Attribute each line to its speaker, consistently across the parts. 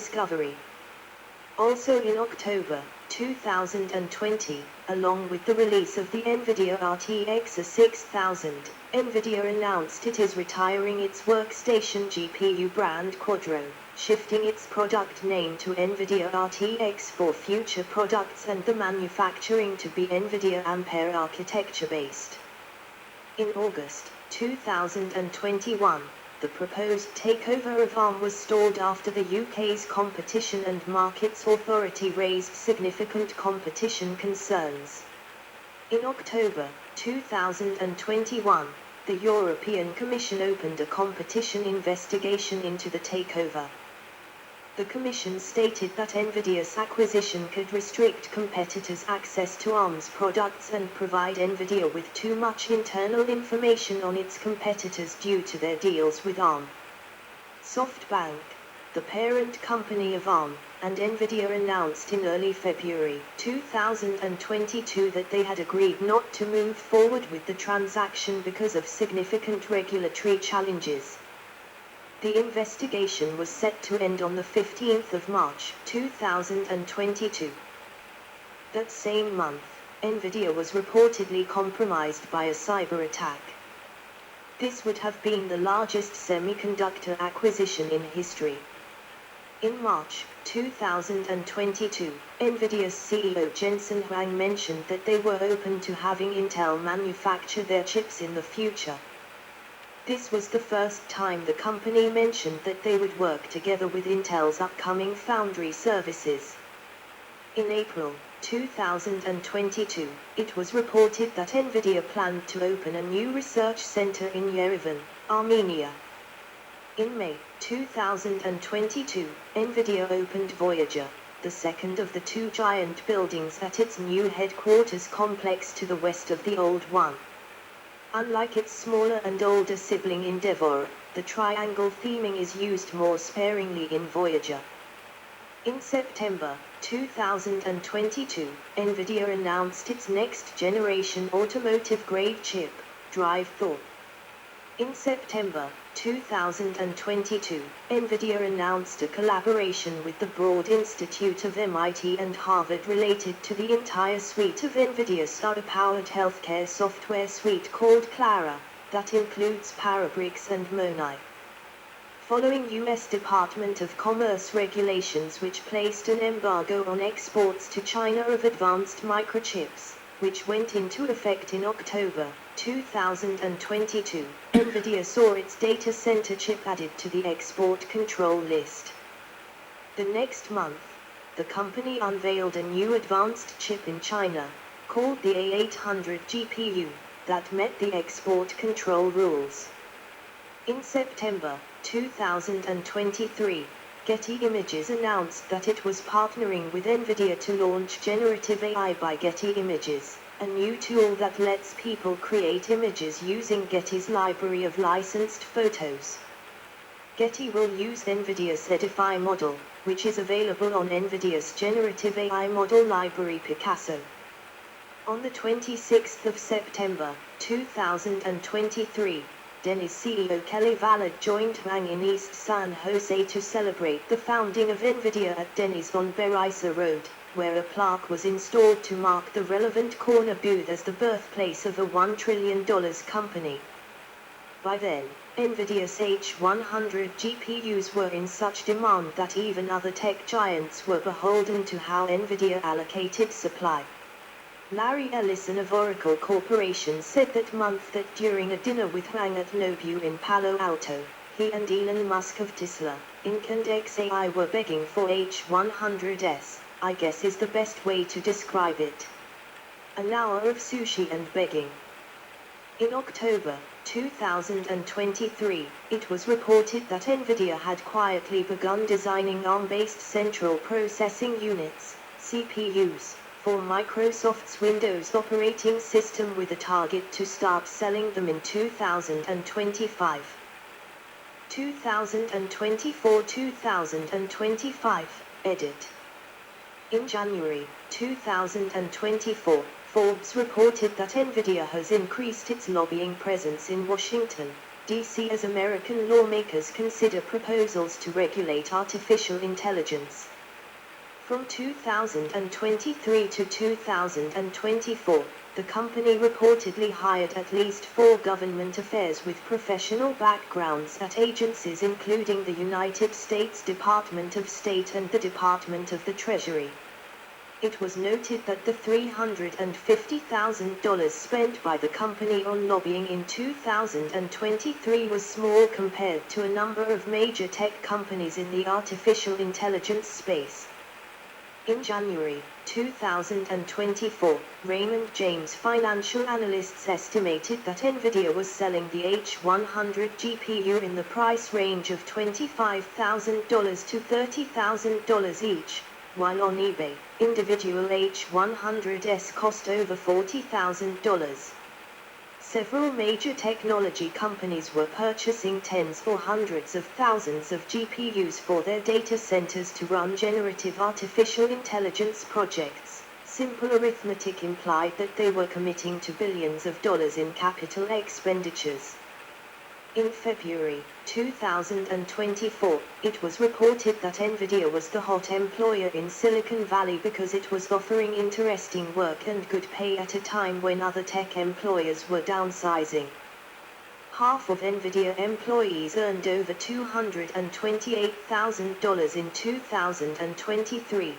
Speaker 1: discovery. Also in October 2020, along with the release of the Nvidia RTX 6000, Nvidia announced it is retiring its workstation GPU brand Quadro, shifting its product name to Nvidia RTX for future products and the manufacturing to be Nvidia Ampere architecture based. In August 2021, the proposed takeover of ARM was stalled after the UK's Competition and Markets Authority raised significant competition concerns. In October 2021, the European Commission opened a competition investigation into the takeover. The Commission stated that Nvidia's acquisition could restrict competitors' access to ARM's products and provide Nvidia with too much internal information on its competitors due to their deals with ARM. SoftBank, the parent company of ARM, and Nvidia announced in early February 2022 that they had agreed not to move forward with the transaction because of significant regulatory challenges. The investigation was set to end on the 15th of March 2022. That same month, Nvidia was reportedly compromised by a cyber attack. This would have been the largest semiconductor acquisition in history. In March 2022, Nvidia's CEO Jensen Huang mentioned that they were open to having Intel manufacture their chips in the future. This was the first time the company mentioned that they would work together with Intel's upcoming foundry services. In April 2022, it was reported that Nvidia planned to open a new research center in Yerevan, Armenia. In May 2022, Nvidia opened Voyager, the second of the two giant buildings at its new headquarters complex to the west of the old one. Unlike its smaller and older sibling Endeavour, the triangle theming is used more sparingly in Voyager. In September 2022, Nvidia announced its next-generation automotive-grade chip, Drive Thor. In September 2022, Nvidia announced a collaboration with the Broad Institute of MIT and Harvard related to the entire suite of Nvidia's SaaS-powered healthcare software suite called Clara, that includes Parabricks and Monai. Following U.S. Department of Commerce regulations which placed an embargo on exports to China of advanced microchips, which went into effect in October 2022, Nvidia saw its data center chip added to the export control list. The next month, the company unveiled a new advanced chip in China, called the A800 GPU, that met the export control rules. In September 2023, Getty Images announced that it was partnering with Nvidia to launch Generative AI by Getty Images, a new tool that lets people create images using Getty's library of licensed photos. Getty will use Nvidia's Edify model, which is available on Nvidia's Generative AI model library Picasso. On the 26th of September 2023, Danish CEO Kelly Valade joined Huang in East San Jose to celebrate the founding of Nvidia at Denny's on Berisa Road, where a plaque was installed to mark the relevant corner booth as the birthplace of a $1 trillion company. By then, Nvidia's H100 GPUs were in such demand that even other tech giants were beholden to how Nvidia allocated supply. Larry Ellison of Oracle Corporation said that month that during a dinner with Huang at Nobu in Palo Alto, he and Elon Musk of Tesla, Inc. and xAI were begging for H100s, I guess is the best way to describe it. An hour of sushi and begging. In October 2023, it was reported that Nvidia had quietly begun designing ARM-based central processing units, CPUs, for Microsoft's Windows operating system with a target to start selling them in 2025. 2024-2025, edit. In January 2024, Forbes reported that Nvidia has increased its lobbying presence in Washington, D.C. as American lawmakers consider proposals to regulate artificial intelligence. From 2023 to 2024, the company reportedly hired at least 4 government affairs with professional backgrounds at agencies including the United States Department of State and the Department of the Treasury. It was noted that the $350,000 spent by the company on lobbying in 2023 was small compared to a number of major tech companies in the artificial intelligence space. In January 2024, Raymond James financial analysts estimated that Nvidia was selling the H100 GPU in the price range of $25,000 to $30,000 each, while on eBay, individual H100s cost over $40,000. Several major technology companies were purchasing tens or hundreds of thousands of GPUs for their data centers to run generative artificial intelligence projects. Simple arithmetic implied that they were committing to billions of dollars in capital expenditures. In February 2024, it was reported that Nvidia was the hot employer in Silicon Valley because it was offering interesting work and good pay at a time when other tech employers were downsizing. Half of Nvidia employees earned over $228,000 in 2023.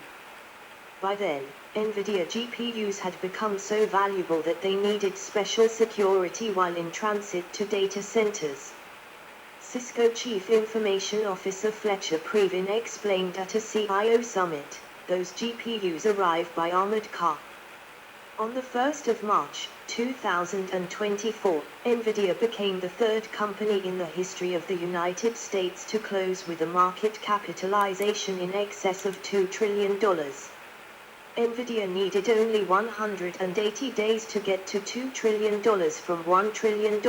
Speaker 1: By then, Nvidia GPUs had become so valuable that they needed special security while in transit to data centers. Cisco Chief Information Officer Fletcher Previn explained at a CIO summit, those GPUs arrive by armored car. On the 1st of March, 2024, Nvidia became the third company in the history of the United States to close with a market capitalization in excess of $2 trillion. Nvidia needed only 180 days to get to $2 trillion from $1 trillion,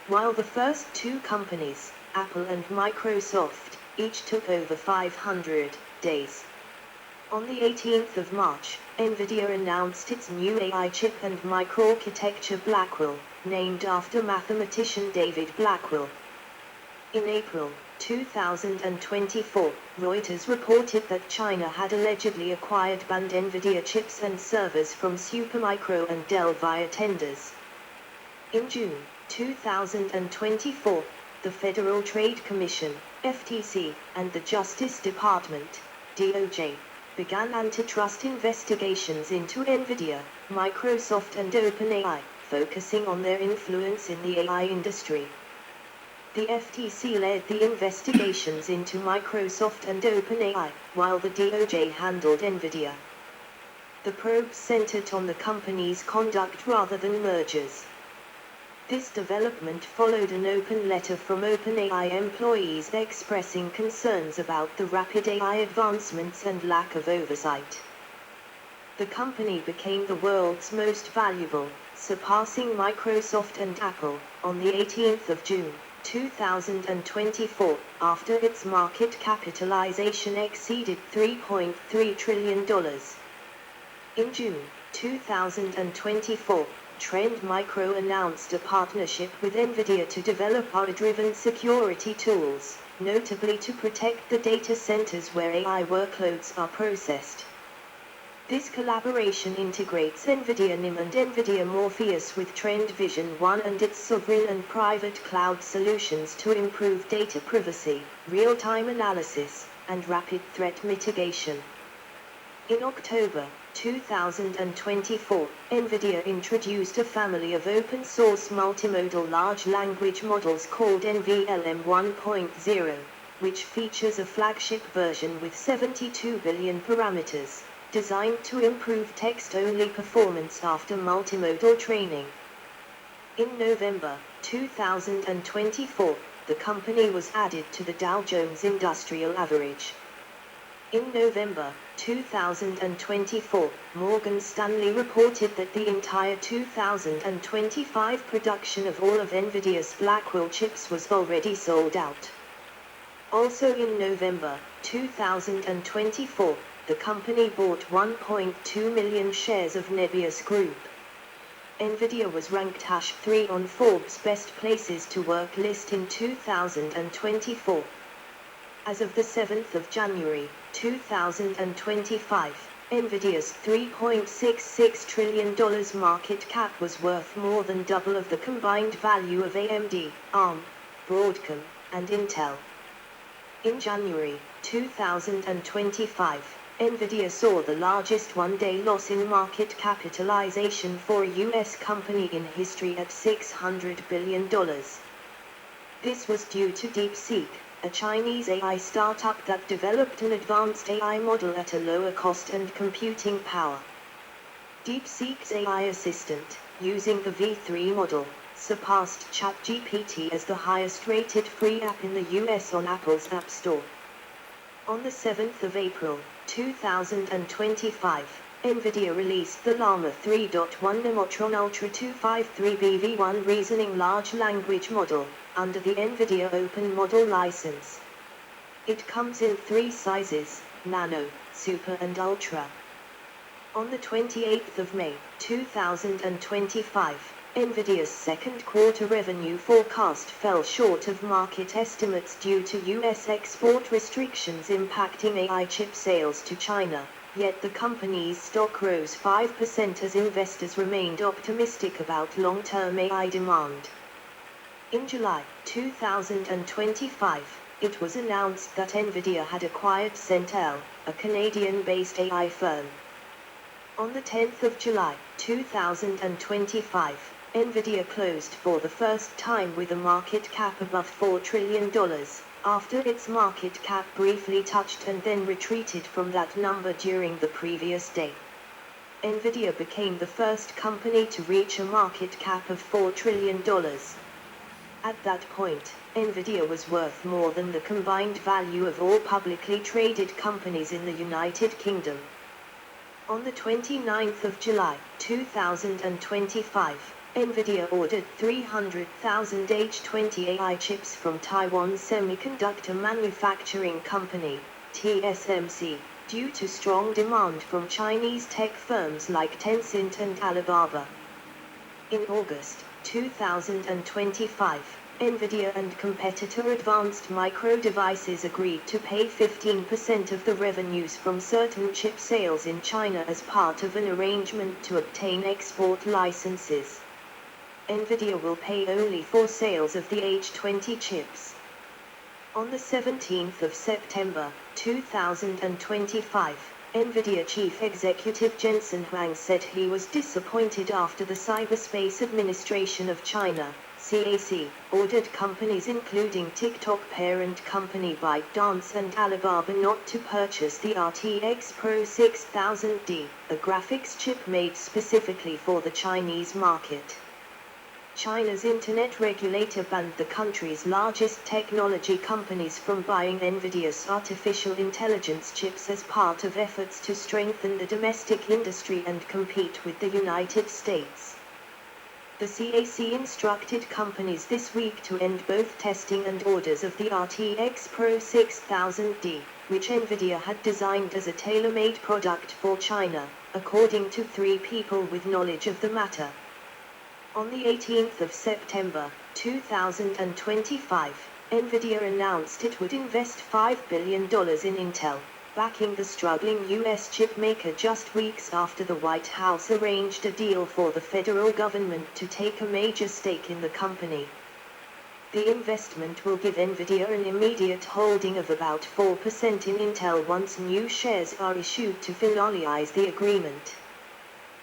Speaker 1: while the first two companies, Apple and Microsoft, each took over 500 days. On the 18th of March, Nvidia announced its new AI chip and microarchitecture Blackwell, named after mathematician David Blackwell. In April 2024, Reuters reported that China had allegedly acquired banned Nvidia chips and servers from Supermicro and Dell via tenders. In June 2024, the Federal Trade Commission, FTC, and the Justice Department, DOJ, began antitrust investigations into Nvidia, Microsoft and OpenAI, focusing on their influence in the AI industry. The FTC led the investigations into Microsoft and OpenAI, while the DOJ handled Nvidia. The probes centered on the company's conduct rather than mergers. This development followed an open letter from OpenAI employees expressing concerns about the rapid AI advancements and lack of oversight. The company became the world's most valuable, surpassing Microsoft and Apple, on the 18th of June. 2024, after its market capitalization exceeded $3.3 trillion. In June 2024, Trend Micro announced a partnership with Nvidia to develop AI-driven security tools, notably to protect the data centers where AI workloads are processed. This collaboration integrates Nvidia NIM and Nvidia Morpheus with Trend Vision One and its sovereign and private cloud solutions to improve data privacy, real-time analysis, and rapid threat mitigation. In October 2024, Nvidia introduced a family of open-source multimodal large language models called NVLM 1.0, which features a flagship version with 72 billion parameters, designed to improve text-only performance after multimodal training. In November 2024, the company was added to the Dow Jones Industrial Average. In November 2024, Morgan Stanley reported that the entire 2025 production of all of Nvidia's Blackwell chips was already sold out. Also in November 2024, the company bought 1.2 million shares of Nebius Group. Nvidia was ranked #3 on Forbes' Best Places to Work list in 2024. As of the 7th of January, 2025, Nvidia's $3.66 trillion market cap was worth more than double of the combined value of AMD, ARM, Broadcom, and Intel. In January 2025, Nvidia saw the largest one-day loss in market capitalization for a U.S. company in history at $600 billion. This was due to DeepSeek, a Chinese AI startup that developed an advanced AI model at a lower cost and computing power. DeepSeek's AI assistant, using the V3 model, surpassed ChatGPT as the highest-rated free app in the US on Apple's App Store. On the 7th of April, 2025, Nvidia released the Llama 3.1 Nemotron Ultra 253BV1 Reasoning Large Language Model, under the Nvidia Open Model license. It comes in 3 sizes, Nano, Super and Ultra. On the 28th of May, 2025, Nvidia's second quarter revenue forecast fell short of market estimates due to U.S. export restrictions impacting AI chip sales to China, yet the company's stock rose 5% as investors remained optimistic about long-term AI demand. In July 2025, it was announced that Nvidia had acquired Centel, a Canadian-based AI firm. On the 10th of July 2025, Nvidia closed for the first time with a market cap above $4 trillion, after its market cap briefly touched and then retreated from that number during the previous day. Nvidia became the first company to reach a market cap of $4 trillion. At that point, Nvidia was worth more than the combined value of all publicly traded companies in the United Kingdom. On the 29th of July, 2025, Nvidia ordered 300,000 H20 AI chips from Taiwan Semiconductor Manufacturing Company, TSMC, due to strong demand from Chinese tech firms like Tencent and Alibaba. In August 2025, Nvidia and competitor Advanced Micro Devices agreed to pay 15% of the revenues from certain chip sales in China as part of an arrangement to obtain export licenses. Nvidia will pay only for sales of the H20 chips. On the 17th of September, 2025, Nvidia Chief Executive Jensen Huang said he was disappointed after the Cyberspace Administration of China, CAC, ordered companies including TikTok parent company ByteDance and Alibaba not to purchase the RTX Pro 6000D, a graphics chip made specifically for the Chinese market. China's internet regulator banned the country's largest technology companies from buying Nvidia's artificial intelligence chips as part of efforts to strengthen the domestic industry and compete with the United States. The CAC instructed companies this week to end both testing and orders of the RTX Pro 6000D, which Nvidia had designed as a tailor-made product for China, according to 3 people with knowledge of the matter. On the 18th of September, 2025, Nvidia announced it would invest $5 billion in Intel, backing the struggling U.S. chipmaker just weeks after the White House arranged a deal for the federal government to take a major stake in the company. The investment will give Nvidia an immediate holding of about 4% in Intel once new shares are issued to finalize the agreement.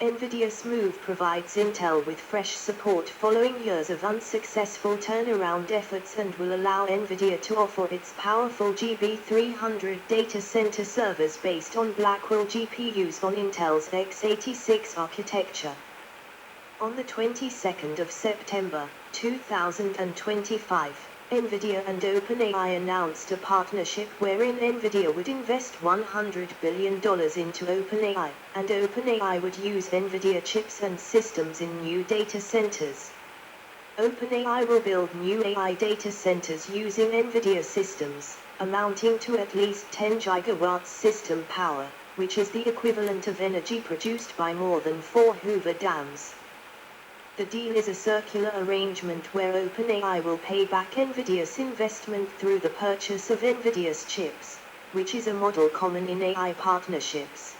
Speaker 1: Nvidia's move provides Intel with fresh support following years of unsuccessful turnaround efforts and will allow Nvidia to offer its powerful GB300 data center servers based on Blackwell GPUs on Intel's x86 architecture. On the 22nd of September, 2025, Nvidia and OpenAI announced a partnership wherein Nvidia would invest $100 billion into OpenAI, and OpenAI would use Nvidia chips and systems in new data centers. OpenAI will build new AI data centers using Nvidia systems, amounting to at least 10 gigawatts system power, which is the equivalent of energy produced by more than 4 Hoover dams. The deal is a circular arrangement where OpenAI will pay back Nvidia's investment through the purchase of Nvidia's chips, which is a model common in AI partnerships.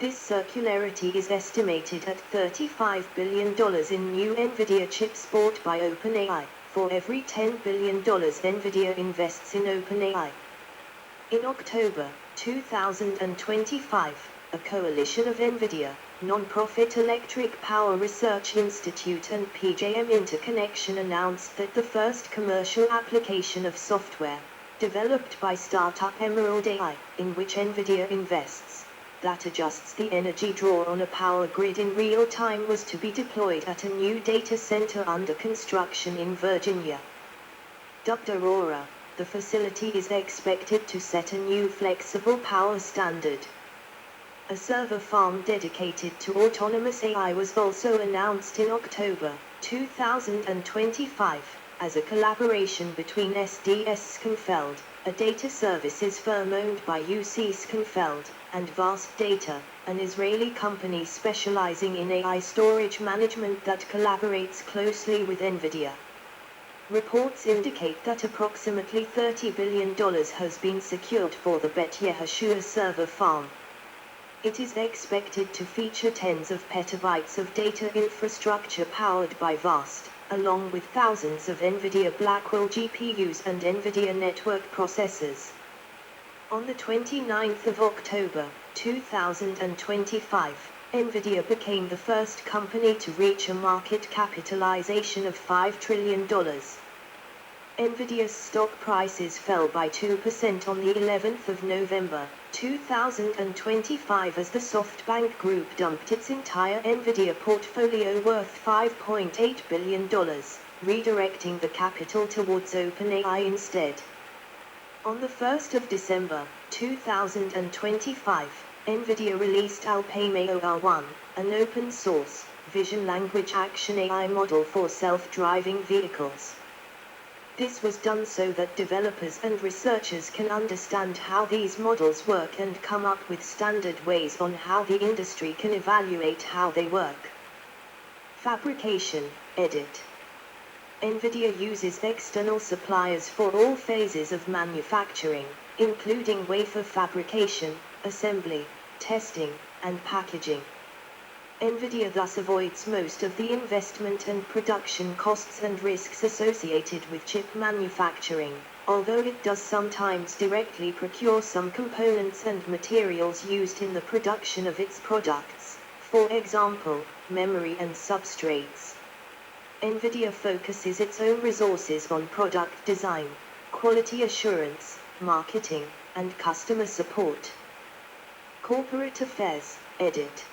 Speaker 1: This circularity is estimated at $35 billion in new Nvidia chips bought by OpenAI, for every $10 billion Nvidia invests in OpenAI. In October 2025, a coalition of Nvidia, non-profit Electric Power Research Institute and PJM Interconnection announced that the first commercial application of software, developed by startup Emerald AI, in which Nvidia invests, that adjusts the energy draw on a power grid in real time was to be deployed at a new data center under construction in Virginia. Dubbed Aurora, the facility is expected to set a new flexible power standard. A server farm dedicated to autonomous AI was also announced in October 2025, as a collaboration between SDS Skenfeld, a data services firm owned by UC Skenfeld, and Vast Data, an Israeli company specializing in AI storage management that collaborates closely with Nvidia. Reports indicate that approximately $30 billion has been secured for the Bet Yehoshua server farm. It is expected to feature tens of petabytes of data infrastructure powered by Vast, along with thousands of Nvidia Blackwell GPUs and Nvidia network processors. On the 29th of October, 2025, Nvidia became the first company to reach a market capitalization of $5 trillion. Nvidia's stock prices fell by 2% on the 11th of November, 2025 as the SoftBank Group dumped its entire Nvidia portfolio worth $5.8 billion, redirecting the capital towards OpenAI instead. On the 1st of December, 2025, Nvidia released Alpamayo R1, an open-source, vision language action AI model for self-driving vehicles. This was done so that developers and researchers can understand how these models work and come up with standard ways on how the industry can evaluate how they work. Fabrication, edit. Nvidia uses external suppliers for all phases of manufacturing, including wafer fabrication, assembly, testing, and packaging. Nvidia thus avoids most of the investment and production costs and risks associated with chip manufacturing, although it does sometimes directly procure some components and materials used in the production of its products, for example, memory and substrates. Nvidia focuses its own resources on product design, quality assurance, marketing, and customer support. Corporate Affairs, edit.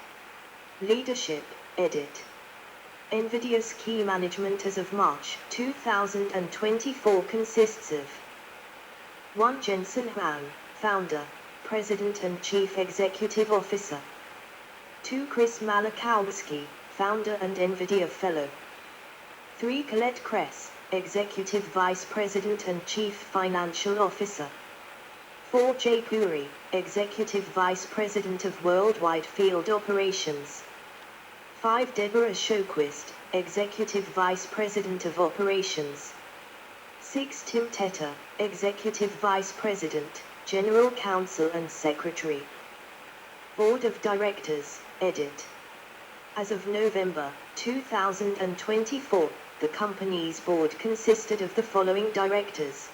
Speaker 1: Leadership, edit. Nvidia's key management as of March 2024 consists of 1. Jensen Huang, Founder, President and Chief Executive Officer. 2. Chris Malachowski, Founder and Nvidia Fellow. 3. Colette Kress, Executive Vice President and Chief Financial Officer. 4. Jay Puri, Executive Vice President of Worldwide Field Operations. 5. Deborah Sjoquist, Executive Vice President of Operations. 6. Tim Tetter, Executive Vice President, General Counsel and Secretary. Board of Directors, edit. As of November 2024, the company's board consisted of the following directors.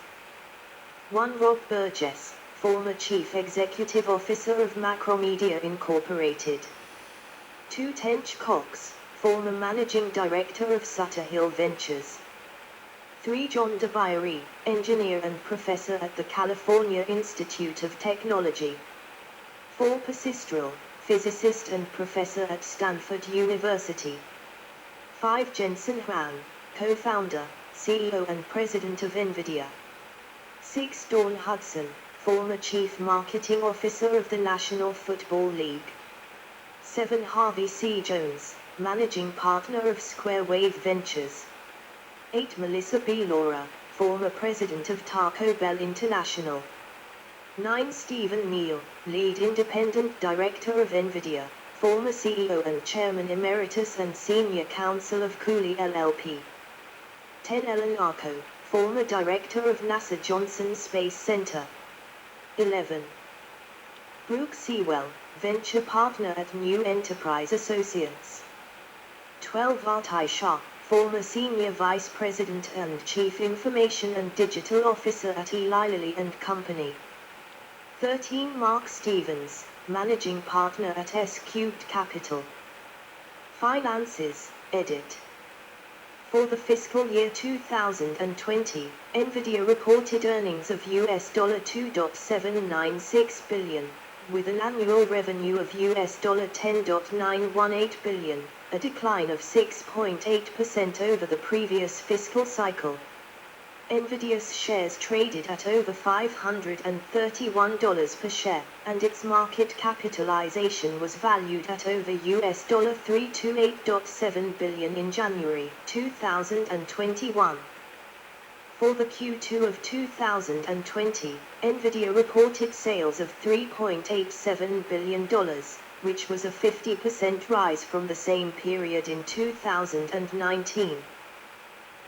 Speaker 1: 1. Rob Burgess, former Chief Executive Officer of Macromedia Incorporated. 2. Tench Cox, former Managing Director of Sutter Hill Ventures. 3. John DeBiary, engineer and professor at the California Institute of Technology. 4. Persistrel, physicist and professor at Stanford University. 5. Jensen Huang, co-founder, CEO and president of Nvidia. 6. Dawn Hudson, former Chief Marketing Officer of the National Football League. 7. Harvey C. Jones, Managing Partner of Square Wave Ventures. 8. Melissa B. Laura, former President of Taco Bell International. 9. Stephen Neal, Lead Independent Director of Nvidia. former CEO and Chairman Emeritus and Senior Counsel of Cooley LLP. 10. Ellen Arco, former Director of NASA Johnson Space Center. 11. Brooke Sewell, Venture Partner at New Enterprise Associates. 12. Artai Shah, former Senior Vice President and Chief Information and Digital Officer at Eli Lilly and Company. 13. Mark Stevens, Managing Partner at S Cubed Capital. Finances, edit. For the fiscal year 2020, Nvidia reported earnings of $2.796 billion, with an annual revenue of $10.918 billion, a decline of 6.8% over the previous fiscal cycle. Nvidia's shares traded at over $531 per share, and its market capitalization was valued at over $328.7 billion in January 2021. For the Q2 of 2020, Nvidia reported sales of $3.87 billion, which was a 50% rise from the same period in 2019.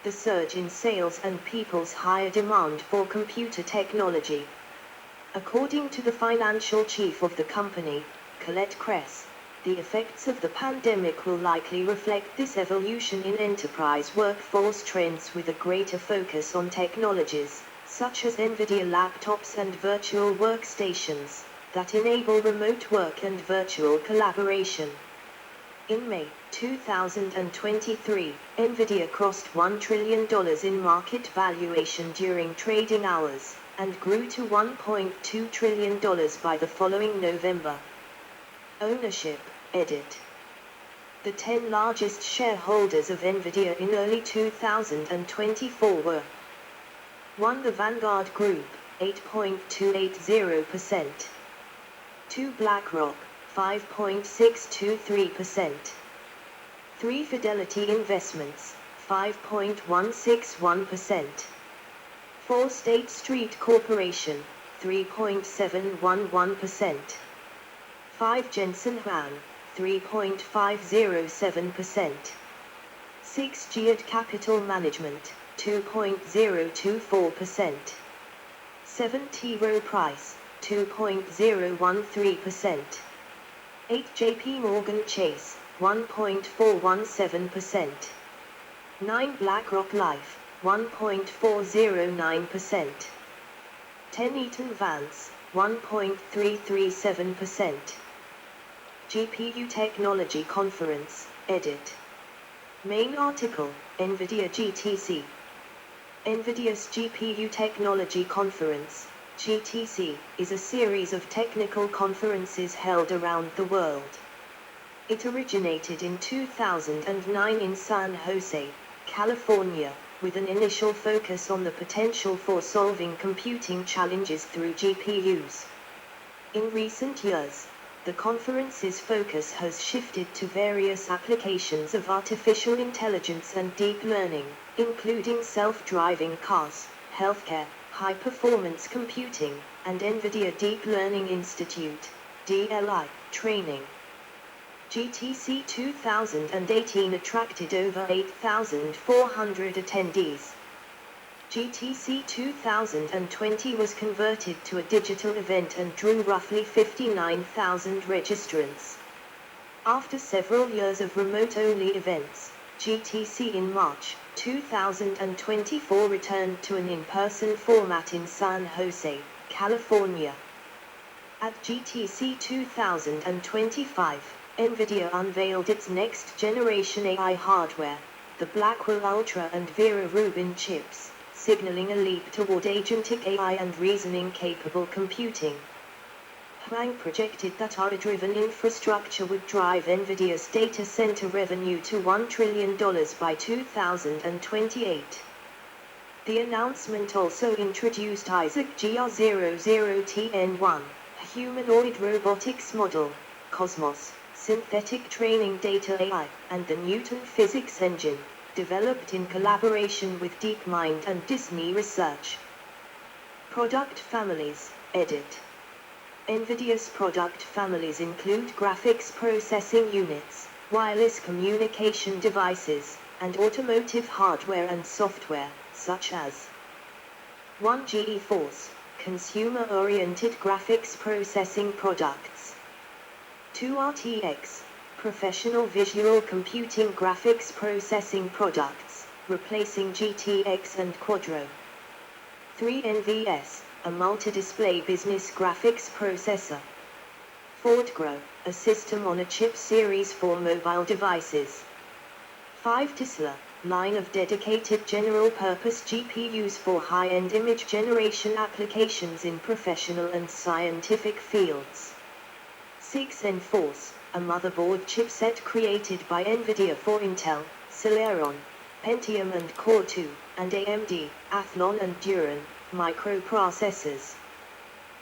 Speaker 1: The surge in sales and people's higher demand for computer technology. According to the financial chief of the company, Colette Kress, the effects of the pandemic will likely reflect this evolution in enterprise workforce trends with a greater focus on technologies, such as Nvidia laptops and virtual workstations, that enable remote work and virtual collaboration. In May 2023, Nvidia crossed $1 trillion in market valuation during trading hours, and grew to $1.2 trillion by the following November. Ownership, edit. The 10 largest shareholders of Nvidia in early 2024 were 1. The Vanguard Group, 8.280%. 2. BlackRock, 5.623%. 3. Fidelity Investments, 5.161%. 4. State Street Corporation, 3.711%. 5. Jensen Huang, 3.507%. 6. Giat Capital Management, 2.024%. 7. T. Rowe Price, 2.013%. 8. JP Morgan Chase, 1.417%. 9. BlackRock Life, 1.409%. 10. Eaton Vance, 1.337%. GPU Technology Conference, edit. Main article, Nvidia GTC. Nvidia's GPU Technology Conference, GTC, is a series of technical conferences held around the world. It originated in 2009 in San Jose, California, with an initial focus on the potential for solving computing challenges through GPUs. In recent years, the conference's focus has shifted to various applications of artificial intelligence and deep learning, including self-driving cars, healthcare, high-performance computing, and NVIDIA Deep Learning Institute, DLI, training. GTC 2018 attracted over 8,400 attendees. GTC 2020 was converted to a digital event and drew roughly 59,000 registrants. After several years of remote-only events, GTC in March 2024 returned to an in-person format in San Jose, California. At GTC 2025, NVIDIA unveiled its next-generation AI hardware, the Blackwell Ultra and Vera Rubin chips, signaling a leap toward agentic AI and reasoning-capable computing. Huang projected that AI-driven infrastructure would drive NVIDIA's data center revenue to $1 trillion by 2028. The announcement also introduced Isaac GR00TN1, a humanoid robotics model, Cosmos, synthetic training data AI, and the Newton physics engine, developed in collaboration with DeepMind and Disney Research. Product families, edit. Nvidia's product families include graphics processing units, wireless communication devices, and automotive hardware and software, such as 1. GeForce, consumer-oriented graphics processing products. 2. RTX, professional visual computing graphics processing products, replacing GTX and Quadro. 3. NVS, a multi-display business graphics processor. 4. GRO, a system-on-a-chip series for mobile devices. 5. Tesla, line of dedicated general-purpose GPUs for high-end image generation applications in professional and scientific fields. 6. Enforce, a motherboard chipset created by Nvidia for Intel, Celeron, Pentium and Core 2, and AMD, Athlon and Duran, microprocessors.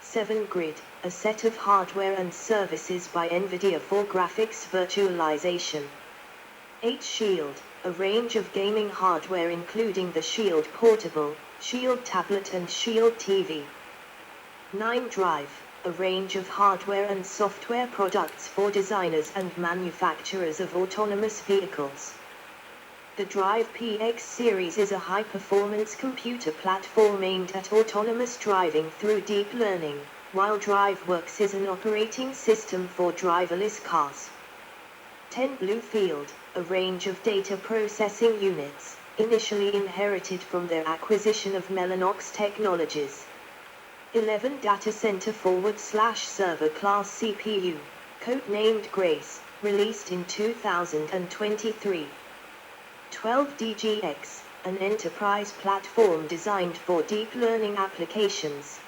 Speaker 1: 7. Grid, a set of hardware and services by Nvidia for graphics virtualization. 8. Shield, a range of gaming hardware including the Shield Portable, Shield Tablet and Shield TV. 9. Drive, a range of hardware and software products for designers and manufacturers of autonomous vehicles. The Drive PX series is a high-performance computer platform aimed at autonomous driving through deep learning, while DriveWorks is an operating system for driverless cars. 10. Bluefield, a range of data processing units, initially inherited from their acquisition of Mellanox Technologies. 11. Data Center /server class CPU, codenamed Grace, released in 2023. 12. DGX, an enterprise platform designed for deep learning applications.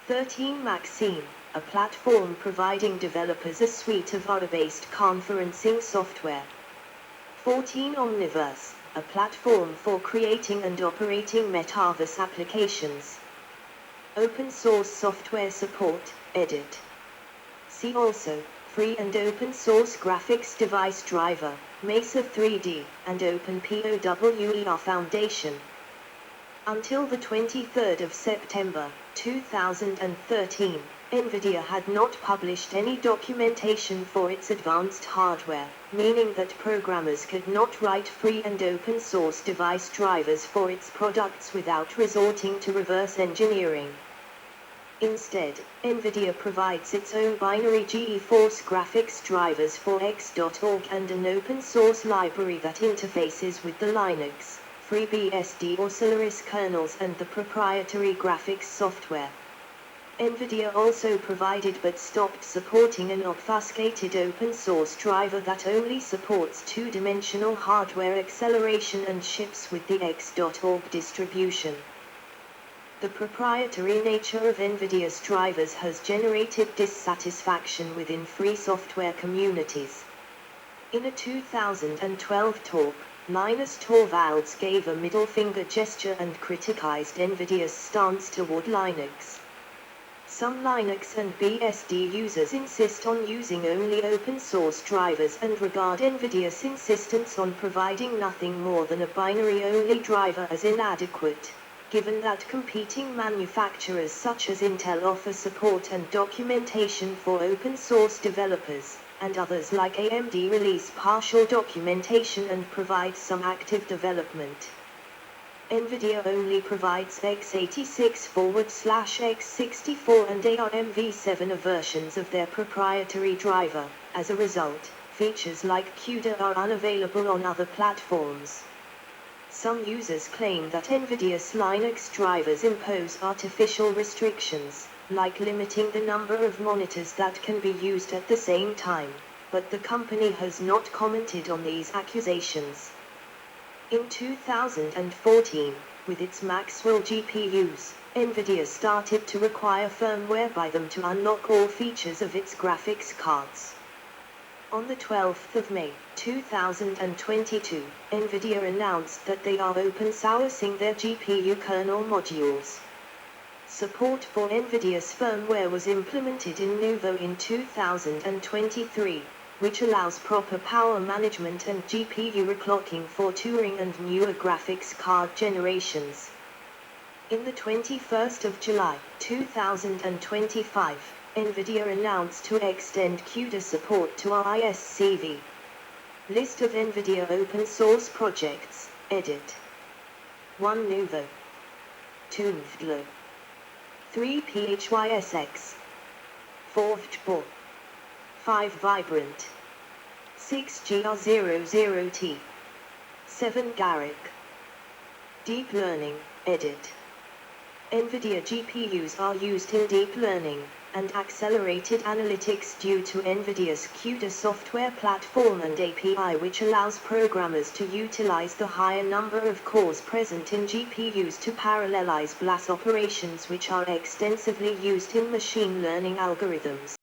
Speaker 1: 13. Maxine, a platform providing developers a suite of AR-based conferencing software. 14. Omniverse, a platform for creating and operating metaverse applications. Open source software support, edit. See also, free and open source graphics device driver, Mesa 3D, and OpenPOWER Foundation. Until the 23rd of September, 2013, Nvidia had not published any documentation for its advanced hardware, meaning that programmers could not write free and open source device drivers for its products without resorting to reverse engineering. Instead, Nvidia provides its own binary GeForce graphics drivers for X.org and an open source library that interfaces with the Linux, FreeBSD or Solaris kernels and the proprietary graphics software. Nvidia also provided but stopped supporting an obfuscated open source driver that only supports two-dimensional hardware acceleration and ships with the X.org distribution. The proprietary nature of Nvidia's drivers has generated dissatisfaction within free software communities. In a 2012 talk, Linus Torvalds gave a middle finger gesture and criticized Nvidia's stance toward Linux. Some Linux and BSD users insist on using only open source drivers and regard Nvidia's insistence on providing nothing more than a binary-only driver as inadequate, given that competing manufacturers such as Intel offer support and documentation for open source developers, and others like AMD release partial documentation and provide some active development. Nvidia only provides x86/x64 and ARMv7 versions of their proprietary driver. As a result, features like CUDA are unavailable on other platforms. Some users claim that Nvidia's Linux drivers impose artificial restrictions, like limiting the number of monitors that can be used at the same time, but the company has not commented on these accusations. In 2014, with its Maxwell GPUs, Nvidia started to require firmware by them to unlock all features of its graphics cards. On the 12th of May, 2022, Nvidia announced that they are open-sourcing their GPU kernel modules. Support for Nvidia's firmware was implemented in Nouveau in 2023, which allows proper power management and GPU reclocking for Turing and newer graphics card generations. In the 21st of July, 2025, Nvidia announced to extend CUDA support to ISCV. List of Nvidia open source projects, edit. 1 Nuvo. 2 Nvida. 3 PHYSX. 4 VGBOR. 5 Vibrant. 6 GR00T. 7 Garrick. Deep Learning, edit. Nvidia GPUs are used in deep learning and accelerated analytics due to Nvidia's CUDA software platform and API, which allows programmers to utilize the higher number of cores present in GPUs to parallelize BLAS operations, which are extensively used in machine learning algorithms.